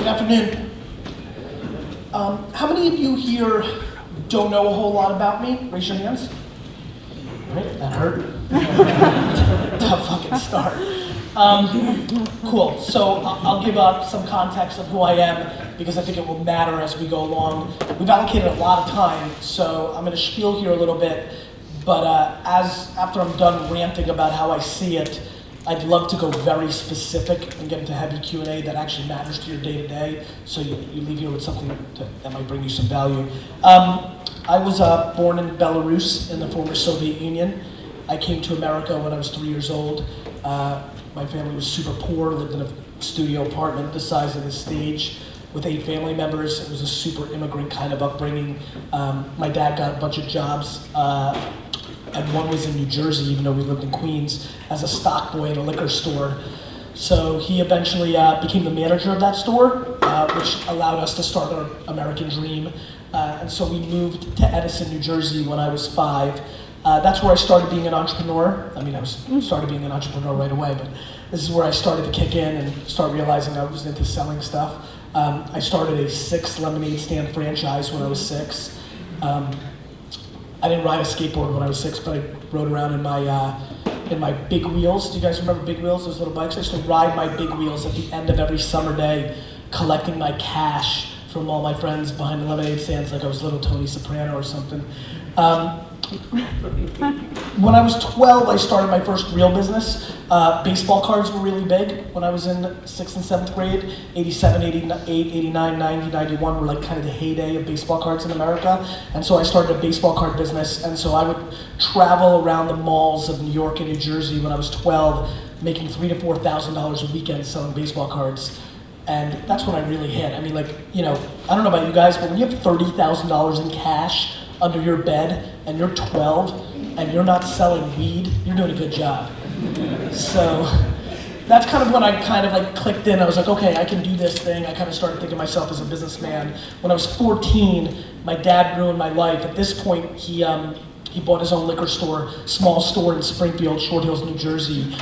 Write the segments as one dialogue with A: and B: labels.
A: Good afternoon. How many of you here don't know a whole lot about me? Raise your hands. Right, that hurt. Tough fucking start. Cool, so I'll give some context of who I am because I think it will matter as we go along. We've allocated a lot of time, so I'm gonna spiel here a little bit, but after I'm done ranting about how I see it, I'd love to go very specific and get into heavy Q&A that actually matters to your day-to-day, so you leave here with something that might bring you some value. I was born in Belarus in the former Soviet Union. I came to America when I was 3 years old. My family was super poor, lived in a studio apartment the size of this stage with 8 family members. It was a super immigrant kind of upbringing. My dad got a bunch of jobs, and one was in New Jersey, even though we lived in Queens, as a stock boy in a liquor store. So he eventually became the manager of that store, which allowed us to start our American dream. And so we moved to Edison, New Jersey when I was 5. That's where I started being an entrepreneur. I mean, started being an entrepreneur right away, but this is where I started to kick in and start realizing I was into selling stuff. I started a 6 lemonade stand franchise when I was 6. I didn't ride a skateboard when I was 6, but I rode around in my big wheels. Do you guys remember big wheels, those little bikes? I used to ride my big wheels at the end of every summer day, collecting my cash from all my friends behind the lemonade stands like I was little Tony Soprano or something. When I was 12, I started my first real business. Baseball cards were really big when I was in 6th and 7th grade. 87, 88, 89, 90, 91 were like kind of the heyday of baseball cards in America. And so I started a baseball card business. And so I would travel around the malls of New York and New Jersey when I was 12, making $3,000 to $4,000 a weekend selling baseball cards. And that's when I really hit. I mean, like, you know, I don't know about you guys, but when you have $30,000 in cash under your bed and you're 12 and you're not selling weed, you're doing a good job. So that's kind of when I kind of like clicked in. I was like, okay, I can do this thing. I kind of started thinking of myself as a businessman. When I was 14, my dad ruined my life. At this point, he bought his own liquor store, small store in Springfield, Short Hills, New Jersey,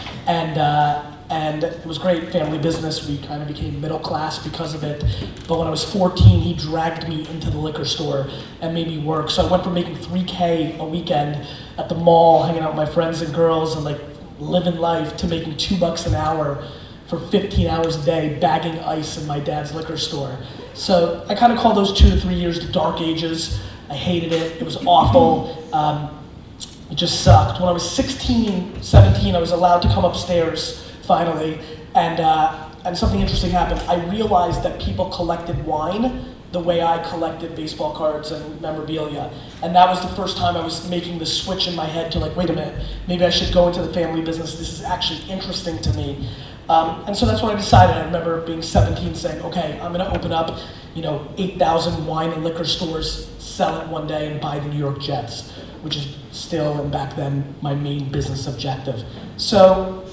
A: and it was great, family business. We kind of became middle class because of it. But when I was 14, he dragged me into the liquor store and made me work. So I went from making $3K a weekend at the mall, hanging out with my friends and girls and like living life, to making $2 an hour for 15 hours a day, bagging ice in my dad's liquor store. So I kind of call those 2 to 3 years the dark ages. I hated it, it was awful. It just sucked. When I was 16, 17, I was allowed to come upstairs finally, and something interesting happened. I realized that people collected wine the way I collected baseball cards and memorabilia, and that was the first time I was making the switch in my head to like, wait a minute, maybe I should go into the family business. This is actually interesting to me, and so that's what I decided. I remember being 17, saying, okay, I'm going to open up, 8,000 wine and liquor stores, sell it one day, and buy the New York Jets, which is still, and back then, my main business objective. So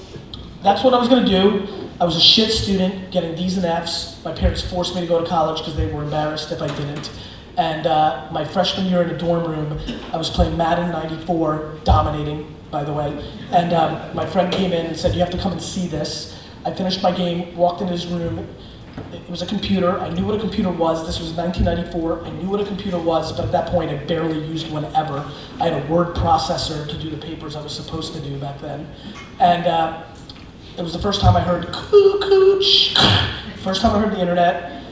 A: that's what I was gonna do. I was a shit student, getting D's and F's. My parents forced me to go to college because they were embarrassed if I didn't. And my freshman year in a dorm room, I was playing Madden 94, dominating, by the way. And my friend came in and said, you have to come and see this. I finished my game, walked into his room. It was a computer. I knew what a computer was. This was 1994. I knew what a computer was, but at that point, I barely used one ever. I had a word processor to do the papers I was supposed to do back then. And it was the first time I heard coo-cooch. First time I heard the internet.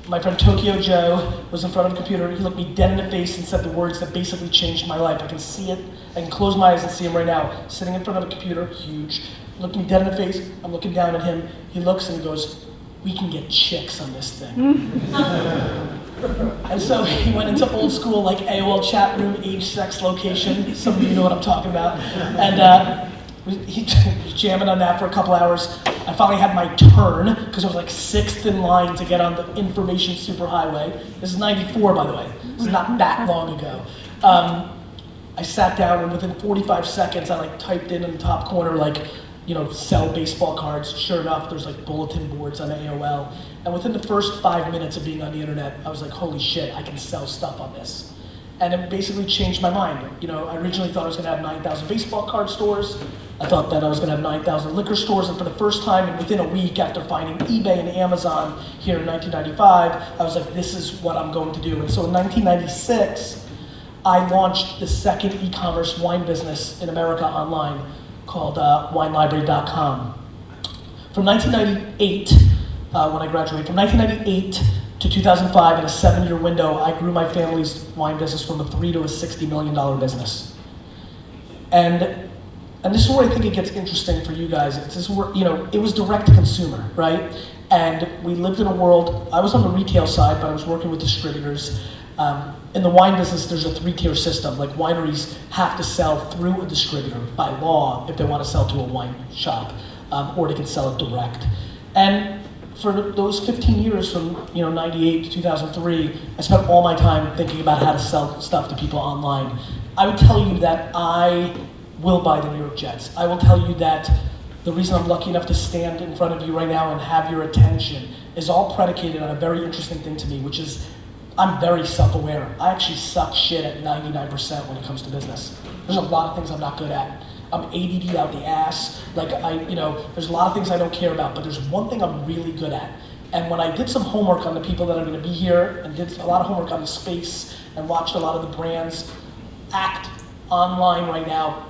A: My friend Tokyo Joe was in front of the computer. He looked me dead in the face and said the words that basically changed my life. I can see it. I can close my eyes and see him right now. Sitting in front of a computer, huge. He looked me dead in the face. I'm looking down at him. He looks and he goes, we can get chicks on this thing. And so he went into old school, like AOL chat room, age, sex, location. Some of you know what I'm talking about. And he was jamming on that for a couple hours. I finally had my turn, because I was like 6th in line to get on the information superhighway. This is 94, by the way. This is not that long ago. I sat down, and within 45 seconds, I like typed in the top corner, like, sell baseball cards. Sure enough, there's like bulletin boards on AOL. And within the first 5 minutes of being on the internet, I was like, holy shit, I can sell stuff on this. And it basically changed my mind. You know, I originally thought I was gonna have 9,000 baseball card stores. I thought that I was gonna have 9,000 liquor stores, and for the first time, and within a week after finding eBay and Amazon here in 1995, I was like, this is what I'm going to do. And so in 1996, I launched the second e-commerce wine business in America online called WineLibrary.com. From 1998, when I graduated, from 1998 to 2005, in a 7-year window, I grew my family's wine business from a $3 to a $60 million business. And this is where I think it gets interesting for you guys. This is where, you know, it was direct to consumer, right? And we lived in a world, I was on the retail side, but I was working with distributors. In the wine business, there's a 3-tier system. Like, wineries have to sell through a distributor by law if they want to sell to a wine shop, or they can sell it direct. And for those 15 years, from 98 to 2003, I spent all my time thinking about how to sell stuff to people online. I would tell you that I will buy the New York Jets. I will tell you that the reason I'm lucky enough to stand in front of you right now and have your attention is all predicated on a very interesting thing to me, which is I'm very self-aware. I actually suck shit at 99% when it comes to business. There's a lot of things I'm not good at. I'm ADD out the ass. Like, there's a lot of things I don't care about, but there's one thing I'm really good at. And when I did some homework on the people that are gonna be here, and did a lot of homework on the space, and watched a lot of the brands act online right now,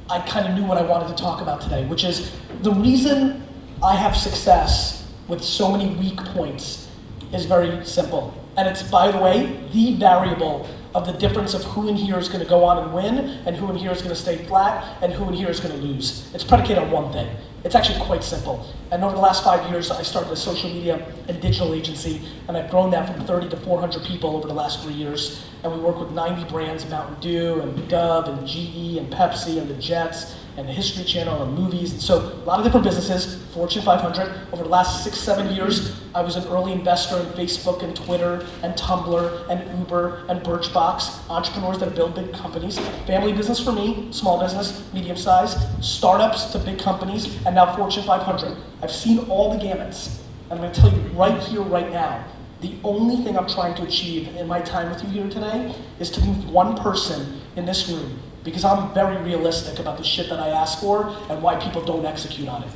A: I kind of knew what I wanted to talk about today, which is the reason I have success with so many weak points is very simple. And it's, by the way, the variable of the difference of who in here is going to go on and win, and who in here is going to stay flat, and who in here is going to lose. It's predicated on one thing. It's actually quite simple. And over the last 5 years, I started a social media and digital agency, and I've grown that from 30 to 400 people over the last 3 years. And we work with 90 brands, Mountain Dew, and Dove, and GE, and Pepsi, and the Jets, and the History Channel, and movies. And so a lot of different businesses, Fortune 500. Over the last 6-7 years, I was an early investor in Facebook and Twitter and Tumblr and Uber and Birchbox, entrepreneurs that build big companies. Family business for me, small business, medium size, startups to big companies, and now Fortune 500. I've seen all the gamuts. And I'm gonna tell you right here, right now, the only thing I'm trying to achieve in my time with you here today is to move one person in this room, because I'm very realistic about the shit that I ask for and why people don't execute on it.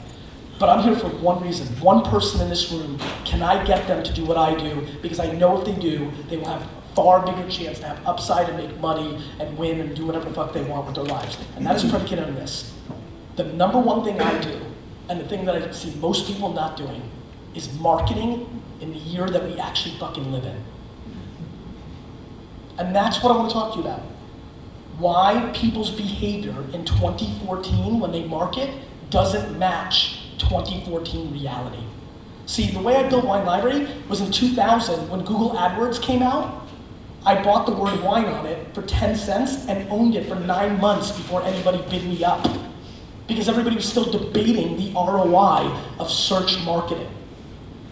A: But I'm here for one reason. One person in this room, can I get them to do what I do? Because I know if they do, they will have a far bigger chance to have upside and make money and win and do whatever the fuck they want with their lives. And that is predicated on this. The number one thing I do, and the thing that I see most people not doing, is marketing in the year that we actually fucking live in. And that's what I want to talk to you about. Why people's behavior in 2014 when they market doesn't match 2014 reality. See, the way I built Wine Library was in 2000 when Google AdWords came out. I bought the word wine on it for 10 cents and owned it for 9 months before anybody bid me up, because everybody was still debating the ROI of search marketing.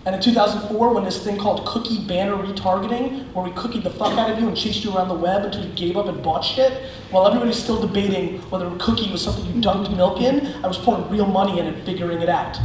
A: And in 2004, when this thing called cookie banner retargeting, where we cookied the fuck out of you and chased you around the web until you gave up and bought shit, while everybody's still debating whether a cookie was something you dunked milk in, I was pouring real money in and figuring it out.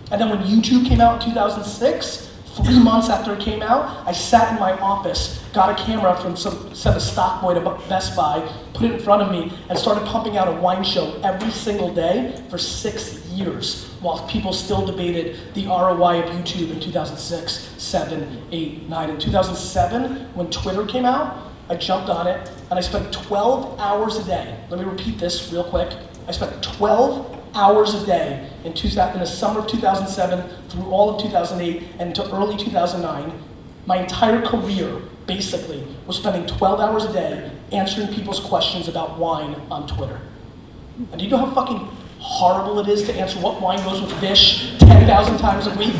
A: And then when YouTube came out in 2006, 3 months after it came out, I sat in my office, got a camera from sent a stock boy to Best Buy, put it in front of me, and started pumping out a wine show every single day for 6 years, while people still debated the ROI of YouTube in 2006, 7, 8, 9. In 2007, when Twitter came out, I jumped on it, and I spent 12 hours a day. Let me repeat this real quick. I spent 12 hours a day in the summer of 2007 through all of 2008 and into early 2009. My entire career, basically, was spending 12 hours a day answering people's questions about wine on Twitter. And do you know how fucking horrible it is to answer what wine goes with fish 10,000 times a week?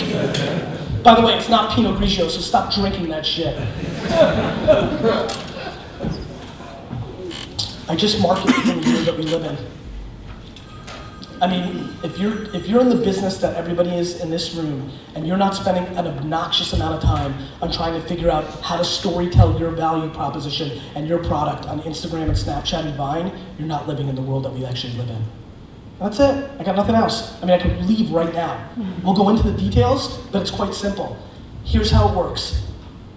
A: By the way, it's not Pinot Grigio, so stop drinking that shit. I just market in the year that we live in. I mean, if you're in the business that everybody is in this room, and you're not spending an obnoxious amount of time on trying to figure out how to storytell your value proposition and your product on Instagram and Snapchat and Vine, you're not living in the world that we actually live in. That's it. I got nothing else. I mean, I could leave right now. We'll go into the details, but it's quite simple. Here's how it works.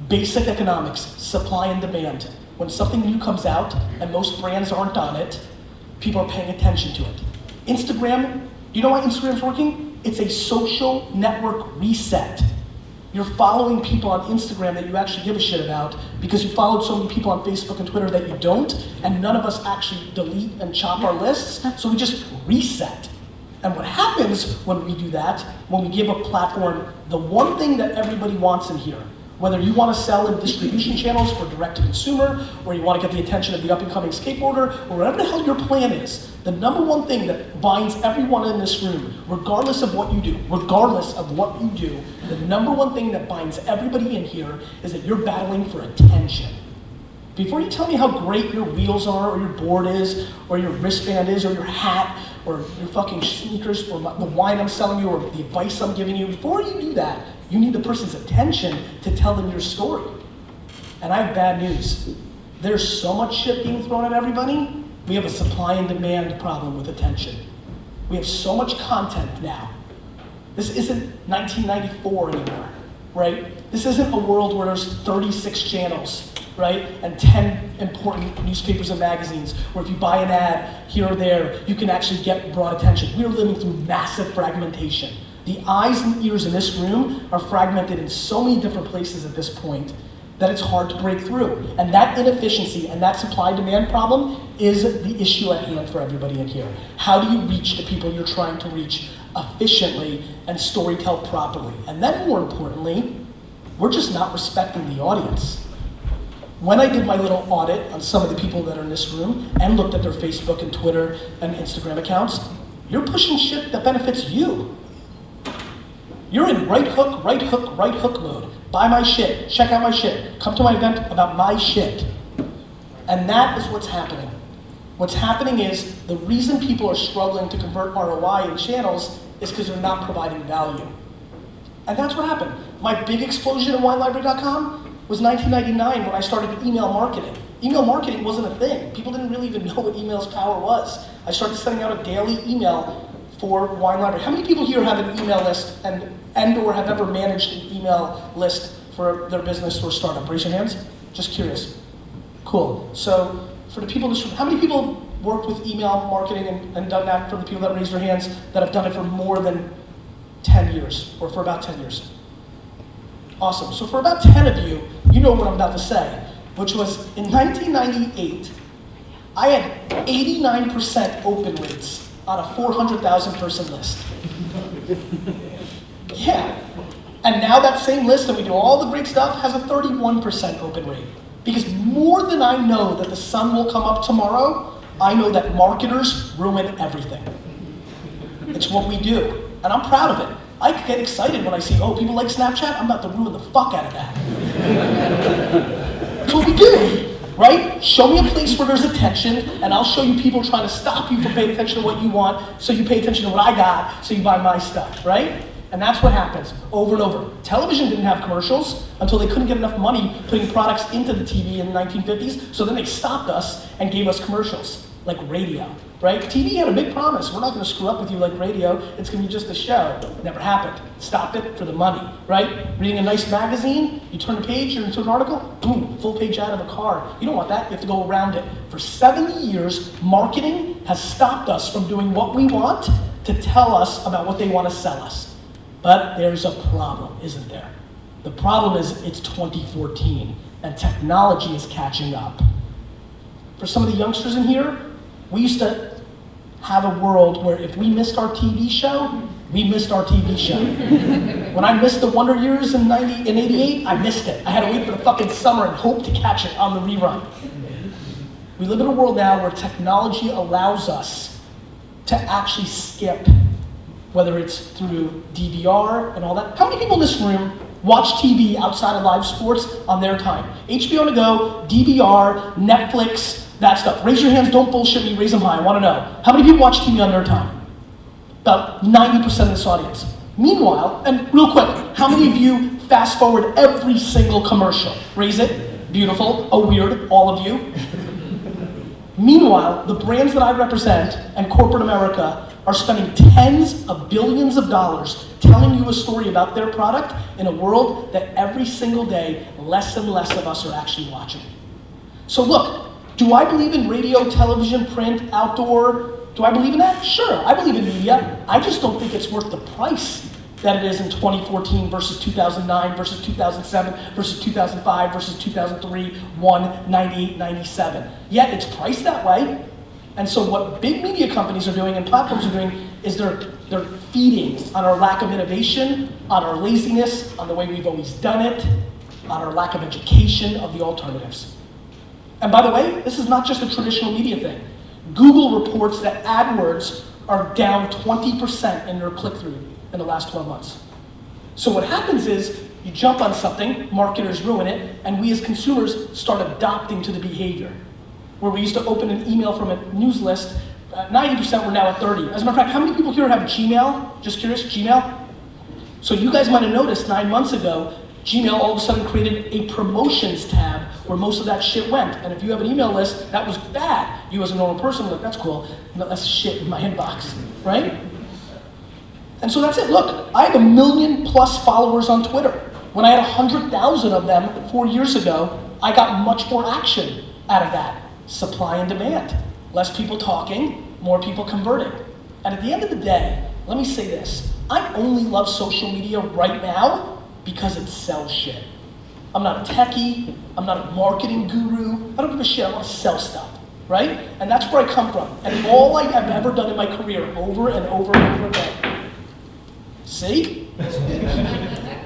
A: Basic economics, supply and demand. when something new comes out and most brands aren't on it, people are paying attention to it. Instagram, do you know why Instagram's working? It's a social network reset. You're following people on Instagram that you actually give a shit about because you followed so many people on Facebook and Twitter that you don't, and none of us actually delete and chop our lists, so we just reset. And what happens when we do that, when we give a platform, the one thing that everybody wants in here, whether you want to sell in distribution channels for direct-to-consumer, or you want to get the attention of the up-and-coming skateboarder, or whatever the hell your plan is, the number one thing that binds everyone in this room, regardless of what you do, the number one thing that binds everybody in here is that you're battling for attention. Before you tell me how great your wheels are, or your board is, or your wristband is, or your hat, or your fucking sneakers, or the wine I'm selling you, or the advice I'm giving you, before you do that, you need the person's attention to tell them your story. And I have bad news. There's so much shit being thrown at everybody, we have a supply and demand problem with attention. We have so much content now. This isn't 1994 anymore, right? This isn't a world where there's 36 channels, right? And 10 important newspapers and magazines, where if you buy an ad here or there, you can actually get broad attention. We are living through massive fragmentation. The eyes and ears in this room are fragmented in so many different places at this point that it's hard to break through. And that inefficiency and that supply-demand problem is the issue at hand for everybody in here. How do you reach the people you're trying to reach efficiently and storytell properly? And then more importantly, we're just not respecting the audience. When I did my little audit on some of the people that are in this room and looked at their Facebook and Twitter and Instagram accounts, you're pushing shit that benefits you. You're in right hook mode. Buy my shit, check out my shit, come to my event about my shit. And that is what's happening. What's happening is the reason people are struggling to convert ROI in channels is because they're not providing value. And that's what happened. My big explosion at WineLibrary.com was 1999 when I started email marketing. Email marketing wasn't a thing. People didn't really even know what email's power was. I started sending out a daily email for Wine Library. How many people here have an email list and or have ever managed an email list for their business or startup? Raise your hands. Just curious. Cool. So for the people in this room, how many people worked with email marketing and done that, for the people that raised their hands, that have done it for more than 10 years or for about 10 years? Awesome. So for about 10 of you, you know what I'm about to say, which was in 1998, I had 89% open rates on a 400,000 person list. Yeah. And now that same list, and we do all the great stuff, has a 31% open rate. Because more than I know that the sun will come up tomorrow, I know that marketers ruin everything. It's what we do. And I'm proud of it. I get excited when I see, oh, people like Snapchat, I'm about to ruin the fuck out of that. That's what we do, right? Show me a place where there's attention, and I'll show you people trying to stop you from paying attention to what you want, so you pay attention to what I got, so you buy my stuff, right? And that's what happens over and over. Television didn't have commercials until they couldn't get enough money putting products into the TV in the 1950s, so then they stopped us and gave us commercials, like radio, right? TV had a big promise. We're not gonna screw up with you like radio. It's gonna be just a show. It never happened. Stopped it for the money, right? Reading a nice magazine, you turn a page, you're into an article, boom, full page ad of a car. You don't want that, you have to go around it. For 70 years, marketing has stopped us from doing what we want to tell us about what they wanna sell us. But there's a problem, isn't there? The problem is it's 2014 and technology is catching up. For some of the youngsters in here, we used to have a world where if we missed our TV show, we missed our TV show. When I missed the Wonder Years in 88, I missed it. I had to wait for the fucking summer and hope to catch it on the rerun. We live in a world now where technology allows us to actually skip, whether it's through DVR and all that. How many people in this room watch TV outside of live sports on their time? HBO to go, DVR, Netflix, that stuff. Raise your hands, don't bullshit me, raise them high, I wanna know. How many people watch TV on their time? About 90% of this audience. Meanwhile, and real quick, how many of you fast forward every single commercial? Raise it, beautiful, oh weird, all of you. Meanwhile, the brands that I represent and corporate America are spending tens of billions of dollars telling you a story about their product in a world that every single day, less and less of us are actually watching. So look, do I believe in radio, television, print, outdoor? Do I believe in that? Sure, I believe in media. I just don't think it's worth the price that it is in 2014 versus 2009 versus 2007 versus 2005 versus 2003, 1, 98, 97. Yet it's priced that way. And so what big media companies are doing and platforms are doing is they're feeding on our lack of innovation, on our laziness, on the way we've always done it, on our lack of education of the alternatives. And by the way, this is not just a traditional media thing. Google reports that AdWords are down 20% in their click-through in the last 12 months. So what happens is you jump on something, marketers ruin it, and we as consumers start adopting to the behavior. Where we used to open an email from a news list, 90% we're now at 30. As a matter of fact, how many people here have Gmail? Just curious, Gmail? So you guys might have noticed 9 months ago, Gmail all of a sudden created a promotions tab where most of that shit went. And if you have an email list, that was bad. You as a normal person were like, that's cool, that's shit in my inbox, right? And so that's it. Look, I have 1 million+ followers on Twitter. When I had 100,000 of them 4 years ago, I got much more action out of that. Supply and demand. Less people talking, more people converting. And at the end of the day, let me say this. I only love social media right now because it sells shit. I'm not a techie, I'm not a marketing guru, I don't give a shit, I want to sell stuff, right? And that's where I come from. And all I have ever done in my career, over and over and over again, see?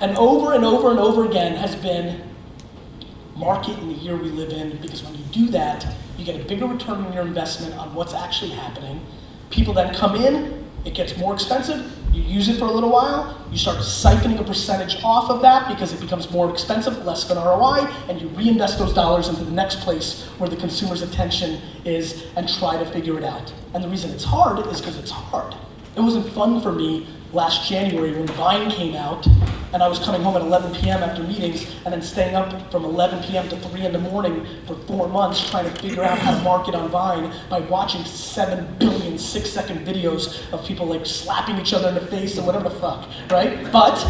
A: And over and over and over again has been market in the year we live in, because when you do that, you get a bigger return on your investment on what's actually happening. People then come in, it gets more expensive, you use it for a little while, you start siphoning a percentage off of that because it becomes more expensive, less of an ROI, and you reinvest those dollars into the next place where the consumer's attention is and try to figure it out. And the reason it's hard is because it's hard. It wasn't fun for me last January when Vine came out and I was coming home at 11 p.m. after meetings and then staying up from 11 p.m. to 3 in the morning for 4 months trying to figure out how to market on Vine by watching 7 billion 6-second videos of people like slapping each other in the face and whatever the fuck, right? But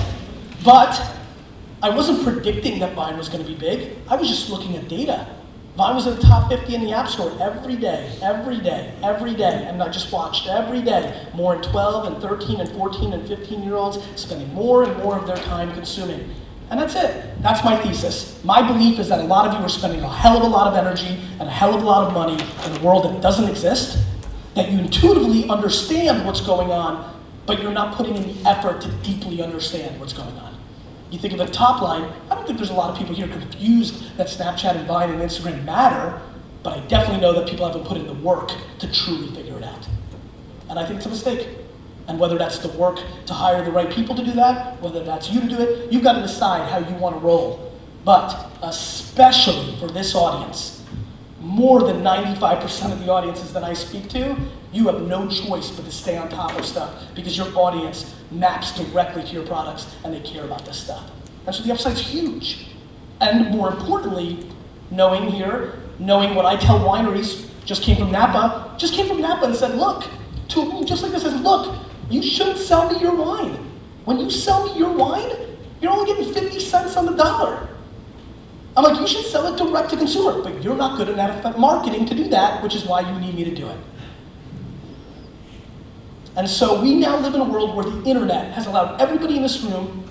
A: I wasn't predicting that Vine was going to be big. I was just looking at data. Vine was in the top 50 in the App Store every day, and I just watched every day. More in 12 and 13 and 14 and 15-year-olds spending more and more of their time consuming. And that's it. That's my thesis. My belief is that a lot of you are spending a hell of a lot of energy and a hell of a lot of money in a world that doesn't exist, that you intuitively understand what's going on, but you're not putting in the effort to deeply understand what's going on. You think of the top line, I don't think there's a lot of people here confused that Snapchat and Vine and Instagram matter, but I definitely know that people haven't put in the work to truly figure it out. And I think it's a mistake. And whether that's the work to hire the right people to do that, whether that's you to do it, you've got to decide how you want to roll. But especially for this audience, more than 95% of the audiences that I speak to, you have no choice but to stay on top of stuff because your audience maps directly to your products and they care about this stuff. And so the upside's huge. And more importantly, knowing what I tell wineries, just came from Napa and said, look, to me, just like this, says, look, you shouldn't sell me your wine. When you sell me your wine, you're only getting 50 cents on the dollar. I'm like, you should sell it direct to consumer, but you're not good enough at marketing to do that, which is why you need me to do it. And so we now live in a world where the internet has allowed everybody in this room,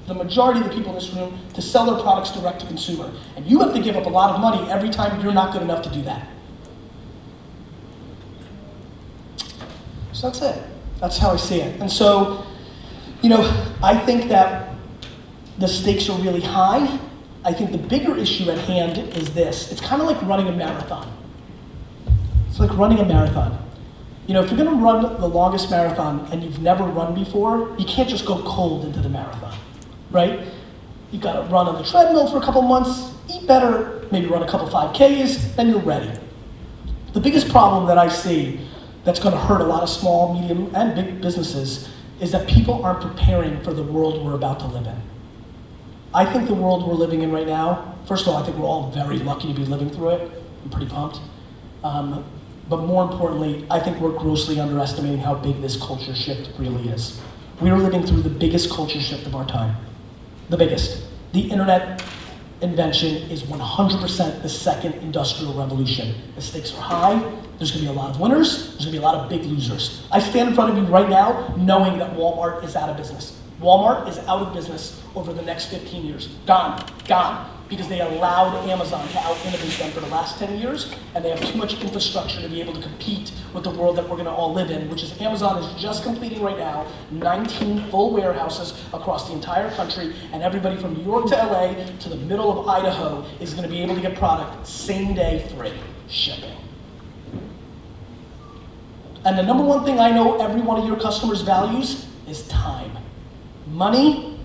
A: the majority of the people in this room, to sell their products direct to consumer. And you have to give up a lot of money every time you're not good enough to do that. So that's it. That's how I see it. And so, I think that the stakes are really high. I think the bigger issue at hand is this. It's kind of like running a marathon. It's like running a marathon. If you're going to run the longest marathon and you've never run before, you can't just go cold into the marathon, right? You've got to run on the treadmill for a couple months, eat better, maybe run a couple 5Ks, then you're ready. The biggest problem that I see that's going to hurt a lot of small, medium, and big businesses is that people aren't preparing for the world we're about to live in. I think the world we're living in right now, first of all, I think we're all very lucky to be living through it. I'm pretty pumped. But more importantly, I think we're grossly underestimating how big this culture shift really is. We are living through the biggest culture shift of our time. The biggest. The internet invention is 100% the second industrial revolution. The stakes are high, there's gonna be a lot of winners, there's gonna be a lot of big losers. I stand in front of you right now knowing that Walmart is out of business. Walmart is out of business over the next 15 years. Gone, because they allowed Amazon to out-innovate them for the last 10 years, and they have too much infrastructure to be able to compete with the world that we're gonna all live in, which is Amazon is just completing right now 19 full warehouses across the entire country, and everybody from New York to LA to the middle of Idaho is gonna be able to get product same day free shipping. And the number one thing I know every one of your customers values is time. Money,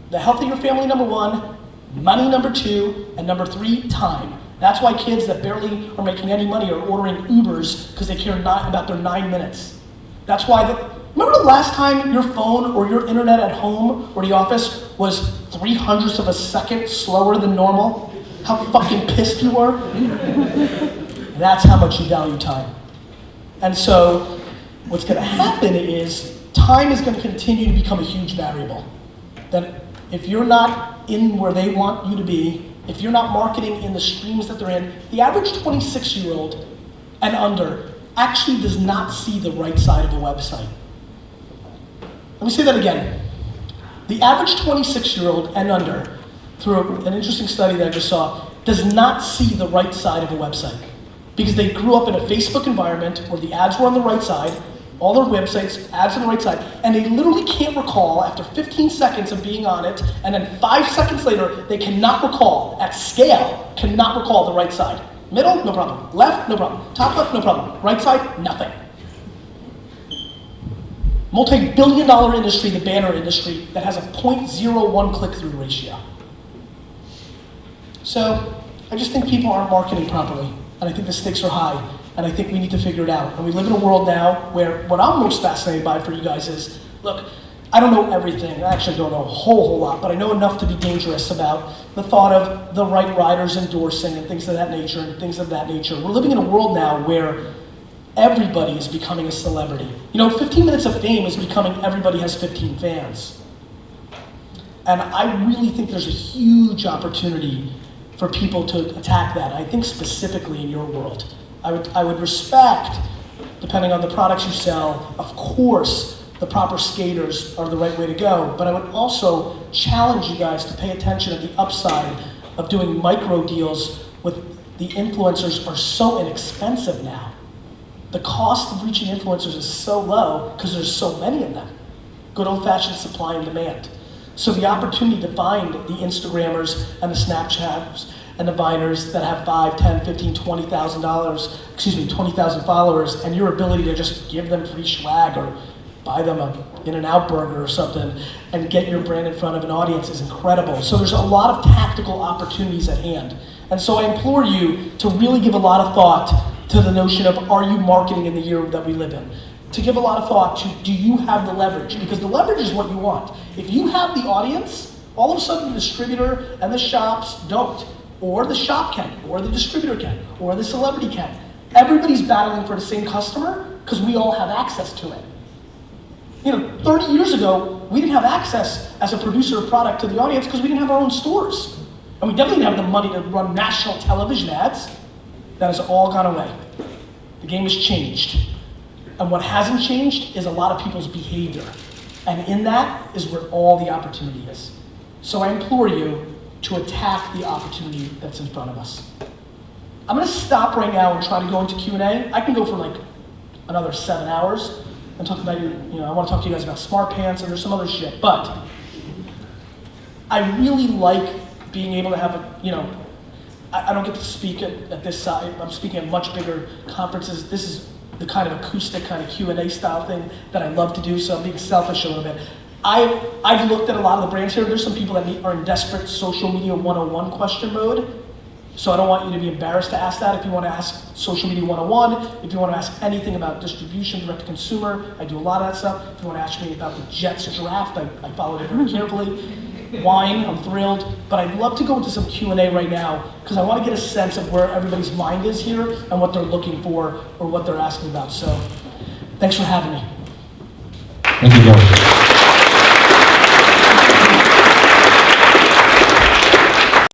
A: the health of your family, number one, money, number two, and number three, time. That's why kids that barely are making any money are ordering Ubers because they care not about their 9 minutes. That's why, remember the last time your phone or your internet at home or the office was 3/100ths of a second slower than normal? How fucking pissed you were? That's how much you value time. And so what's gonna happen is time is gonna continue to become a huge variable. That if you're not in where they want you to be, if you're not marketing in the streams that they're in, the average 26-year-old and under actually does not see the right side of a website. Let me say that again. The average 26-year-old and under, through an interesting study that I just saw, does not see the right side of a website. Because they grew up in a Facebook environment where the ads were on the right side, all their websites, ads on the right side, and they literally can't recall after 15 seconds of being on it, and then 5 seconds later, they cannot recall, at scale, cannot recall the right side. Middle, no problem. Left, no problem. Top left, no problem. Right side, nothing. Multi-billion-dollar industry, the banner industry, that has a 0.01 click-through ratio. So, I just think people aren't marketing properly, and I think the stakes are high. And I think we need to figure it out. And we live in a world now where what I'm most fascinated by for you guys is, look, I don't know everything. I actually don't know a whole lot, but I know enough to be dangerous about the thought of the right riders endorsing and things of that nature We're living in a world now where everybody is becoming a celebrity. 15 minutes of fame is becoming everybody has 15 fans. And I really think there's a huge opportunity for people to attack that. I think specifically in your world. I would respect, depending on the products you sell, of course, the proper skaters are the right way to go, but I would also challenge you guys to pay attention at the upside of doing micro deals with the influencers are so inexpensive now. The cost of reaching influencers is so low because there's so many of them. Good old-fashioned supply and demand. So the opportunity to find the Instagrammers and the Snapchatters and the Viners that have $5, $10, $15, $20,000 followers, and your ability to just give them free swag or buy them a In-N-Out burger or something and get your brand in front of an audience is incredible. So there's a lot of tactical opportunities at hand. And so I implore you to really give a lot of thought to the notion of, are you marketing in the year that we live in? To give a lot of thought to, do you have the leverage? Because the leverage is what you want. If you have the audience, all of a sudden the distributor and the shops don't. Or the shop can, or the distributor can, or the celebrity can. Everybody's battling for the same customer because we all have access to it. 30 years ago, we didn't have access as a producer of product to the audience because we didn't have our own stores. And we definitely didn't have the money to run national television ads. That has all gone away. The game has changed. And what hasn't changed is a lot of people's behavior. And in that is where all the opportunity is. So I implore you to attack the opportunity that's in front of us. I'm gonna stop right now and try to go into Q&A. I can go for like another 7 hours and talk about I wanna talk to you guys about smart pants and there's some other shit, but I really like being able to have I don't get to speak at this side. I'm speaking at much bigger conferences. This is the kind of acoustic kind of Q&A style thing that I love to do, so I'm being selfish a little bit. I've looked at a lot of the brands here. There's some people that are in desperate social media 101 question mode. So I don't want you to be embarrassed to ask that. If you want to ask social media 101, if you want to ask anything about distribution, direct to consumer, I do a lot of that stuff. If you want to ask me about the Jets draft, I followed it very carefully. Wine, I'm thrilled. But I'd love to go into some Q&A right now because I want to get a sense of where everybody's mind is here and what they're looking for or what they're asking about. So thanks for having me.
B: Thank you, Joe.